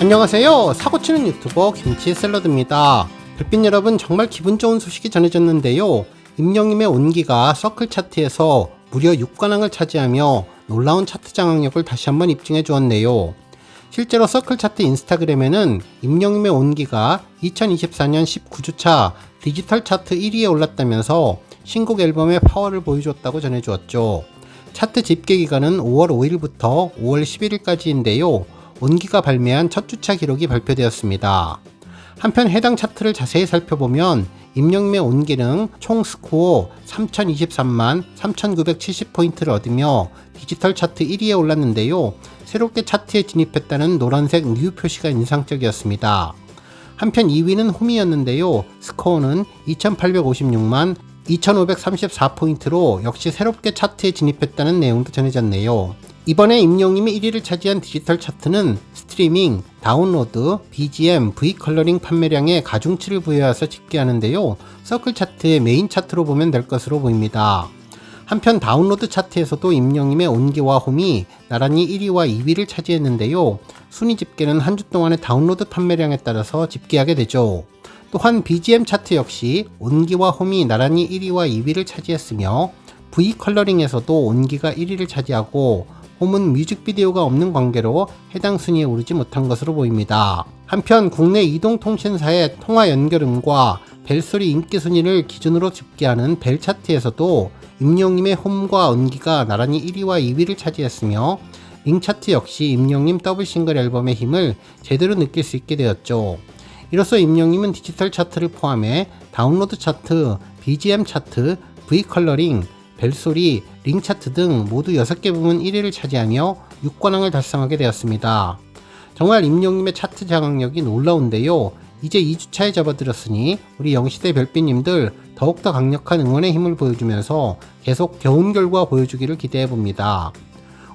안녕하세요. 사고치는 유튜버 김치샐러드입니다. 별빛 여러분, 정말 기분 좋은 소식이 전해졌는데요. 임영님의 온기가 서클 차트에서 무려 6관왕을 차지하며 놀라운 차트 장악력을 다시 한번 입증해 주었네요. 실제로 서클 차트 인스타그램에는 임영님의 온기가 2024년 19주차 디지털 차트 1위에 올랐다면서 신곡 앨범의 파워를 보여줬다고 전해주었죠. 차트 집계 기간은 5월 5일부터 5월 11일까지인데요. 온기가 발매한 첫 주차 기록이 발표되었습니다. 한편 해당 차트를 자세히 살펴보면 임영님의 온기는 총 스코어 3023만 3970포인트를 얻으며 디지털 차트 1위에 올랐는데요. 새롭게 차트에 진입했다는 노란색 뉴 표시가 인상적이었습니다. 한편 2위는 홈이었는데요. 스코어는 2856만 2534포인트로 역시 새롭게 차트에 진입했다는 내용도 전해졌네요. 이번에 임영님이 1위를 차지한 디지털 차트는 스트리밍, 다운로드, BGM, V컬러링 판매량에 가중치를 부여해서 집계하는데요. 서클 차트의 메인 차트로 보면 될 것으로 보입니다. 한편 다운로드 차트에서도 임영님의 온기와 홈이 나란히 1위와 2위를 차지했는데요. 순위 집계는 한 주 동안의 다운로드 판매량에 따라서 집계하게 되죠. 또한 BGM 차트 역시 온기와 홈이 나란히 1위와 2위를 차지했으며 V컬러링에서도 온기가 1위를 차지하고 홈은 뮤직비디오가 없는 관계로 해당 순위에 오르지 못한 것으로 보입니다. 한편 국내 이동통신사의 통화 연결음과 벨소리 인기 순위를 기준으로 집계하는 벨 차트에서도 임영님의 홈과 온기가 나란히 1위와 2위를 차지했으며 링 차트 역시 임영님 더블 싱글 앨범의 힘을 제대로 느낄 수 있게 되었죠. 이로써 임영님은 디지털 차트를 포함해 다운로드 차트, BGM 차트, V컬러링, 벨소리, 링 차트 등 모두 6개 부문 1위를 차지하며 6관왕을 달성하게 되었습니다. 정말 임영님의 차트 장악력이 놀라운데요. 이제 2주차에 접어들었으니 우리 영시대 별빛님들 더욱더 강력한 응원의 힘을 보여주면서 계속 좋은 결과 보여주기를 기대해봅니다.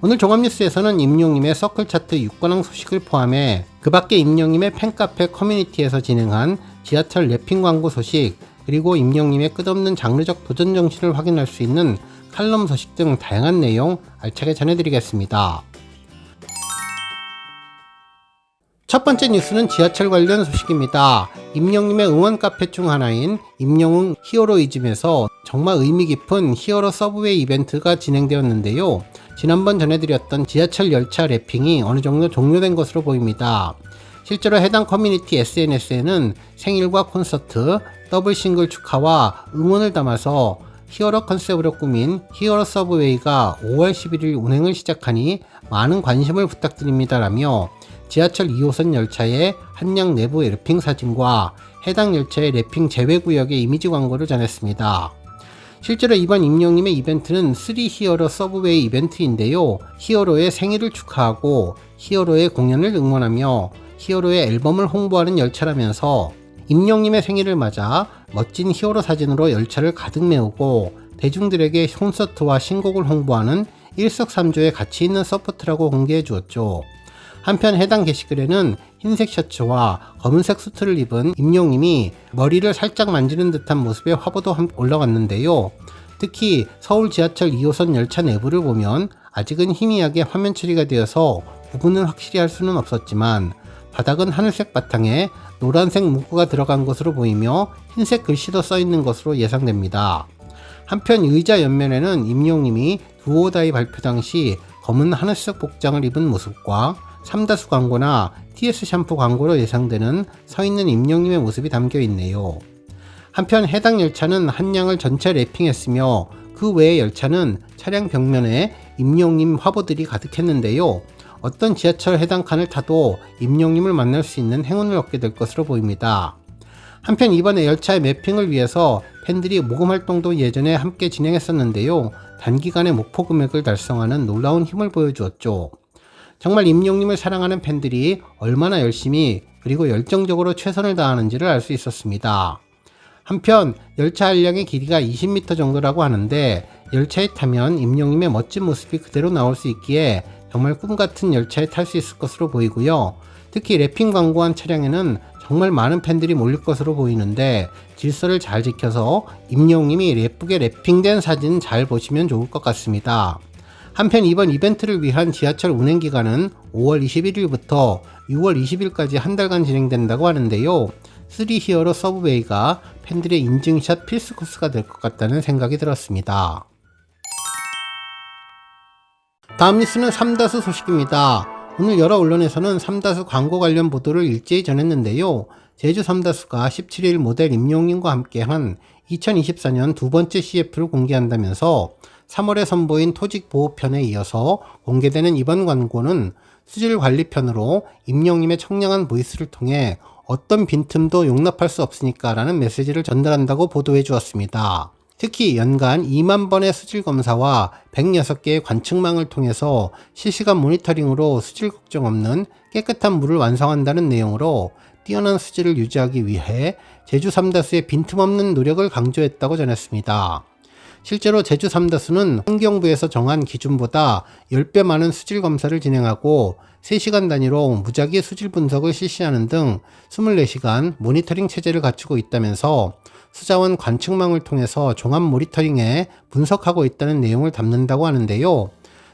오늘 종합뉴스에서는 임영님의 서클 차트 6관왕 소식을 포함해 그 밖에 임영님의 팬카페 커뮤니티에서 진행한 지하철 랩핑 광고 소식, 그리고 임영님의 끝없는 장르적 도전 정신을 확인할 수 있는 칼럼 소식 등 다양한 내용 알차게 전해드리겠습니다. 첫 번째 뉴스는 지하철 관련 소식입니다. 임영님의 응원 카페 중 하나인 임영웅 히어로이즘에서 정말 의미 깊은 히어로 서브웨이 이벤트가 진행되었는데요. 지난번 전해드렸던 지하철 열차 랩핑이 어느 정도 종료된 것으로 보입니다. 실제로 해당 커뮤니티 SNS에는 생일과 콘서트, 더블 싱글 축하와 응원을 담아서 히어로 컨셉으로 꾸민 히어로 서브웨이가 5월 11일 운행을 시작하니 많은 관심을 부탁드립니다라며 지하철 2호선 열차의 한양 내부 랩핑 사진과 해당 열차의 랩핑 제외 구역의 이미지 광고를 전했습니다. 실제로 이번 임영님의 이벤트는 3 히어로 서브웨이 이벤트인데요. 히어로의 생일을 축하하고 히어로의 공연을 응원하며 히어로의 앨범을 홍보하는 열차라면서 임영님의 생일을 맞아 멋진 히어로 사진으로 열차를 가득 메우고 대중들에게 콘서트와 신곡을 홍보하는 일석삼조의 가치 있는 서포트라고 공개해 주었죠. 한편 해당 게시글에는 흰색 셔츠와 검은색 수트를 입은 임영님이 머리를 살짝 만지는 듯한 모습의 화보도 올라왔는데요. 특히 서울 지하철 2호선 열차 내부를 보면 아직은 희미하게 화면 처리가 되어서 구분을 확실히 할 수는 없었지만 바닥은 하늘색 바탕에 노란색 문구가 들어간 것으로 보이며 흰색 글씨도 써있는 것으로 예상됩니다. 한편 의자 옆면에는 임영님이 두오다이 발표 당시 검은 하늘색 복장을 입은 모습과 삼다수 광고나 TS 샴푸 광고로 예상되는 서있는 임영님의 모습이 담겨있네요. 한편 해당 열차는 한양을 전체 랩핑했으며 그 외의 열차는 차량 벽면에 임영님 화보들이 가득했는데요. 어떤 지하철 해당 칸을 타도 임영님을 만날 수 있는 행운을 얻게 될 것으로 보입니다. 한편 이번에 열차의 매핑을 위해서 팬들이 모금 활동도 예전에 함께 진행했었는데요. 단기간에 목표 금액을 달성하는 놀라운 힘을 보여주었죠. 정말 임영님을 사랑하는 팬들이 얼마나 열심히 그리고 열정적으로 최선을 다하는지를 알 수 있었습니다. 한편 열차 한량의 길이가 20m 정도라고 하는데 열차에 타면 임영님의 멋진 모습이 그대로 나올 수 있기에 정말 꿈같은 열차에 탈 수 있을 것으로 보이고요. 특히 랩핑 광고한 차량에는 정말 많은 팬들이 몰릴 것으로 보이는데 질서를 잘 지켜서 임영웅님이 예쁘게 랩핑된 사진 잘 보시면 좋을 것 같습니다. 한편 이번 이벤트를 위한 지하철 운행 기간은 5월 21일부터 6월 20일까지 한 달간 진행된다고 하는데요. 3 히어로 서브웨이가 팬들의 인증샷 필수 코스가 될 것 같다는 생각이 들었습니다. 다음 뉴스는 삼다수 소식입니다. 오늘 여러 언론에서는 삼다수 광고 관련 보도를 일제히 전했는데요. 제주 삼다수가 17일 모델 임용님과 함께한 2024년 두 번째 CF를 공개한다면서 3월에 선보인 토직보호편에 이어서 공개되는 이번 광고는 수질 관리편으로 임용님의 청량한 보이스를 통해 어떤 빈틈도 용납할 수 없으니까 라는 메시지를 전달한다고 보도해 주었습니다. 특히 연간 2만 번의 수질 검사와 106개의 관측망을 통해서 실시간 모니터링으로 수질 걱정 없는 깨끗한 물을 완성한다는 내용으로 뛰어난 수질을 유지하기 위해 제주 삼다수의 빈틈없는 노력을 강조했다고 전했습니다. 실제로 제주 삼다수는 환경부에서 정한 기준보다 10배 많은 수질 검사를 진행하고 3시간 단위로 무작위 수질 분석을 실시하는 등 24시간 모니터링 체제를 갖추고 있다면서 수자원 관측망을 통해서 종합 모니터링에 분석하고 있다는 내용을 담는다고 하는데요.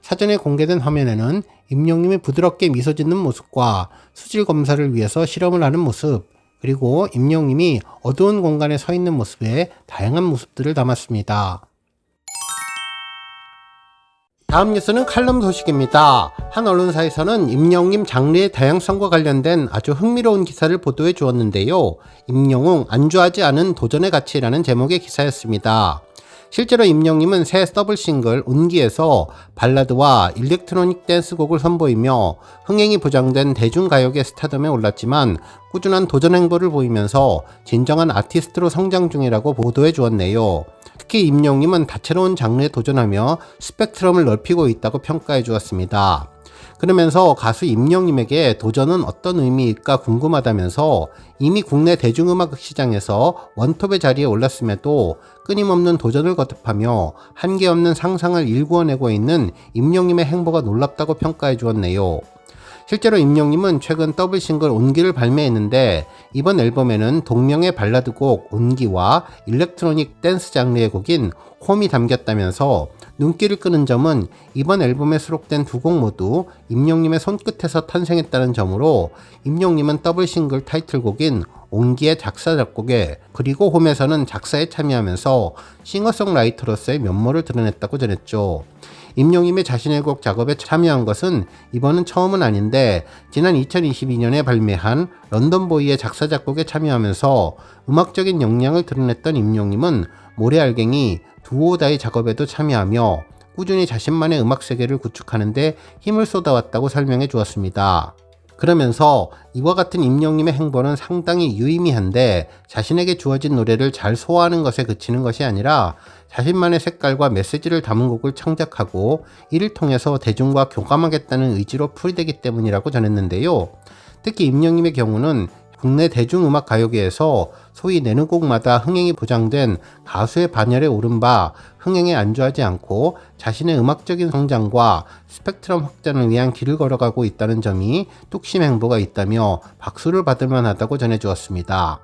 사전에 공개된 화면에는 임용님이 부드럽게 미소 짓는 모습과 수질 검사를 위해서 실험을 하는 모습, 그리고 임용님이 어두운 공간에 서 있는 모습의 다양한 모습들을 담았습니다. 다음 뉴스는 칼럼 소식입니다. 한 언론사에서는 임영웅 장르의 다양성과 관련된 아주 흥미로운 기사를 보도해 주었는데요. 임영웅 안주하지 않은 도전의 가치라는 제목의 기사였습니다. 실제로 임영웅은 새 더블 싱글 온기에서 발라드와 일렉트로닉 댄스곡을 선보이며 흥행이 보장된 대중가요계 스타덤에 올랐지만 꾸준한 도전 행보를 보이면서 진정한 아티스트로 성장 중이라고 보도해 주었네요. 특히 임영웅은 다채로운 장르에 도전하며 스펙트럼을 넓히고 있다고 평가해 주었습니다. 그러면서 가수 임영웅에게 도전은 어떤 의미일까 궁금하다면서 이미 국내 대중음악 시장에서 원톱의 자리에 올랐음에도 끊임없는 도전을 거듭하며 한계 없는 상상을 일구어내고 있는 임영웅의 행보가 놀랍다고 평가해 주었네요. 실제로 임영웅은 최근 더블 싱글 온기를 발매했는데 이번 앨범에는 동명의 발라드곡 온기와 일렉트로닉 댄스 장르의 곡인 홈이 담겼다면서 눈길을 끄는 점은 이번 앨범에 수록된 두 곡 모두 임영웅의 손끝에서 탄생했다는 점으로 임영웅은 더블 싱글 타이틀곡인 온기의 작사 작곡에 그리고 홈에서는 작사에 참여하면서 싱어송라이터로서의 면모를 드러냈다고 전했죠. 임영웅이 자신의 곡 작업에 참여한 것은 이번은 처음은 아닌데 지난 2022년에 발매한 런던보이의 작사 작곡에 참여하면서 음악적인 역량을 드러냈던 임영웅은 모래알갱이 두오다이 작업에도 참여하며 꾸준히 자신만의 음악 세계를 구축하는 데 힘을 쏟아왔다고 설명해 주었습니다. 그러면서 이와 같은 임영웅의 행보는 상당히 유의미한데 자신에게 주어진 노래를 잘 소화하는 것에 그치는 것이 아니라 자신만의 색깔과 메시지를 담은 곡을 창작하고 이를 통해서 대중과 교감하겠다는 의지로 풀이되기 때문이라고 전했는데요. 특히 임영웅의 경우는 국내 대중음악 가요계에서 소위 내는 곡마다 흥행이 보장된 가수의 반열에 오른 바 흥행에 안주하지 않고 자신의 음악적인 성장과 스펙트럼 확장을 위한 길을 걸어가고 있다는 점이 뚝심 행보가 있다며 박수를 받을 만하다고 전해주었습니다.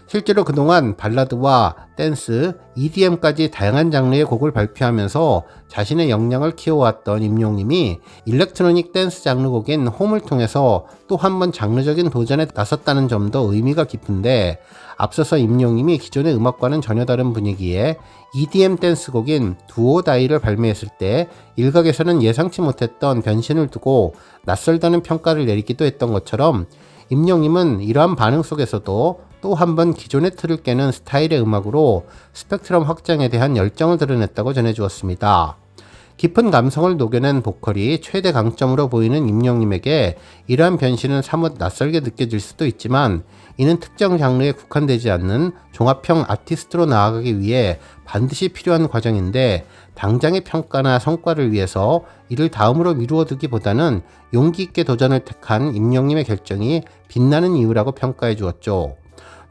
실제로 그동안 발라드와 댄스, EDM까지 다양한 장르의 곡을 발표하면서 자신의 역량을 키워왔던 임영웅이 일렉트로닉 댄스 장르 곡인 홈을 통해서 또 한 번 장르적인 도전에 나섰다는 점도 의미가 깊은데 앞서서 임영웅이 기존의 음악과는 전혀 다른 분위기의 EDM 댄스곡인 두오다이를 발매했을 때 일각에서는 예상치 못했던 변신을 두고 낯설다는 평가를 내리기도 했던 것처럼 임영웅은 이러한 반응 속에서도 또 한 번 기존의 틀을 깨는 스타일의 음악으로 스펙트럼 확장에 대한 열정을 드러냈다고 전해주었습니다. 깊은 감성을 녹여낸 보컬이 최대 강점으로 보이는 임영웅에게 이러한 변신은 사뭇 낯설게 느껴질 수도 있지만 이는 특정 장르에 국한되지 않는 종합형 아티스트로 나아가기 위해 반드시 필요한 과정인데 당장의 평가나 성과를 위해서 이를 다음으로 미루어두기보다는 용기 있게 도전을 택한 임영웅의 결정이 빛나는 이유라고 평가해 주었죠.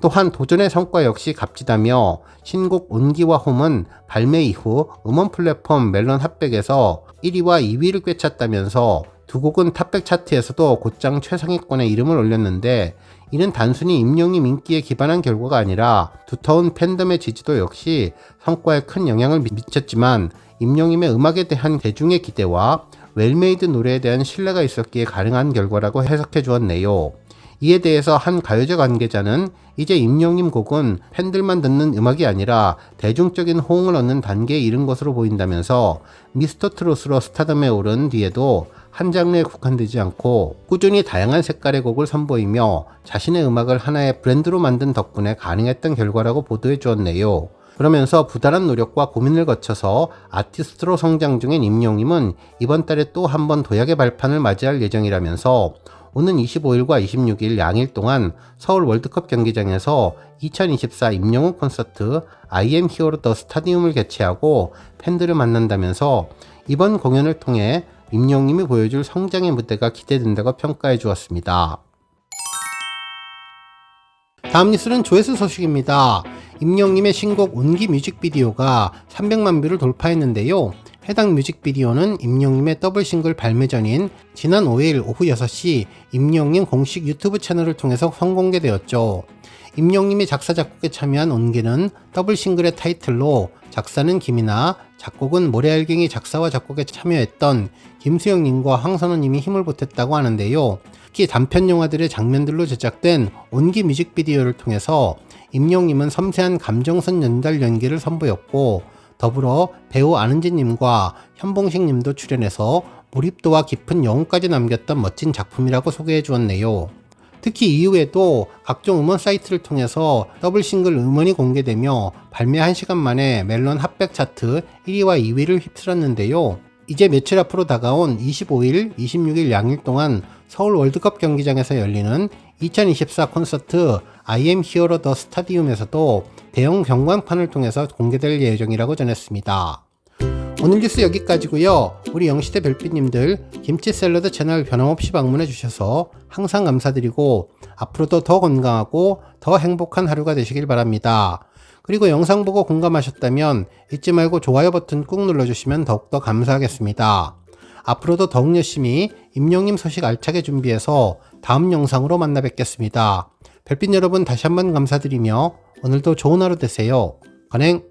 또한 도전의 성과 역시 값지다며 신곡 온기와 홈은 발매 이후 음원 플랫폼 멜론 핫백에서 1위와 2위를 꿰찼다면서 두 곡은 탑백 차트에서도 곧장 최상위권에 이름을 올렸는데 이는 단순히 임영웅 인기에 기반한 결과가 아니라 두터운 팬덤의 지지도 역시 성과에 큰 영향을 미쳤지만 임영임의 음악에 대한 대중의 기대와 웰메이드 노래에 대한 신뢰가 있었기에 가능한 결과라고 해석해 주었네요. 이에 대해서 한 가요제 관계자는 이제 임영임 곡은 팬들만 듣는 음악이 아니라 대중적인 호응을 얻는 단계에 이른 것으로 보인다면서 미스터 트롯으로 스타덤에 오른 뒤에도 한 장르에 국한되지 않고 꾸준히 다양한 색깔의 곡을 선보이며 자신의 음악을 하나의 브랜드로 만든 덕분에 가능했던 결과라고 보도해 주었네요. 그러면서 부단한 노력과 고민을 거쳐서 아티스트로 성장 중인 임영임은 이번 달에 또 한 번 도약의 발판을 맞이할 예정이라면서 오는 25일과 26일 양일 동안 서울 월드컵 경기장에서 2024 임영웅 콘서트 I am hero the stadium을 개최하고 팬들을 만난다면서 이번 공연을 통해 임영웅이 보여줄 성장의 무대가 기대된다고 평가해 주었습니다. 다음 뉴스는 조회수 소식입니다. 임영웅의 신곡 온기 뮤직비디오가 300만 뷰를 돌파했는데요. 해당 뮤직비디오는 임영웅의 더블 싱글 발매 전인 지난 5일 오후 6시 임영웅 공식 유튜브 채널을 통해서 선공개되었죠. 임영웅이 작사 작곡에 참여한 온기는 더블 싱글의 타이틀로 작사는 김이나 작곡은 모래알갱이 작사와 작곡에 참여했던 김수영님과 황선우님이 힘을 보탰다고 하는데요. 특히 단편 영화들의 장면들로 제작된 온기 뮤직비디오를 통해서 임영웅은 섬세한 감정선 연달 연기를 선보였고 더불어 배우 안은지님과 현봉식님도 출연해서 몰입도와 깊은 여운까지 남겼던 멋진 작품이라고 소개해 주었네요. 특히 이후에도 각종 음원 사이트를 통해서 더블 싱글 음원이 공개되며 발매 1시간 만에 멜론 핫백 차트 1위와 2위를 휩쓸었는데요. 이제 며칠 앞으로 다가온 25일, 26일 양일 동안 서울 월드컵 경기장에서 열리는 2024 콘서트 I am hero the stadium에서도 대형 경광판을 통해서 공개될 예정이라고 전했습니다. 오늘 뉴스 여기까지고요. 우리 영시대 별빛님들 김치 샐러드 채널 변함없이 방문해 주셔서 항상 감사드리고 앞으로도 더 건강하고 더 행복한 하루가 되시길 바랍니다. 그리고 영상 보고 공감하셨다면 잊지 말고 좋아요 버튼 꾹 눌러주시면 더욱더 감사하겠습니다. 앞으로도 더욱 열심히 임영웅 소식 알차게 준비해서 다음 영상으로 만나 뵙겠습니다. 별빛 여러분 다시 한번 감사드리며 오늘도 좋은 하루 되세요. 건행!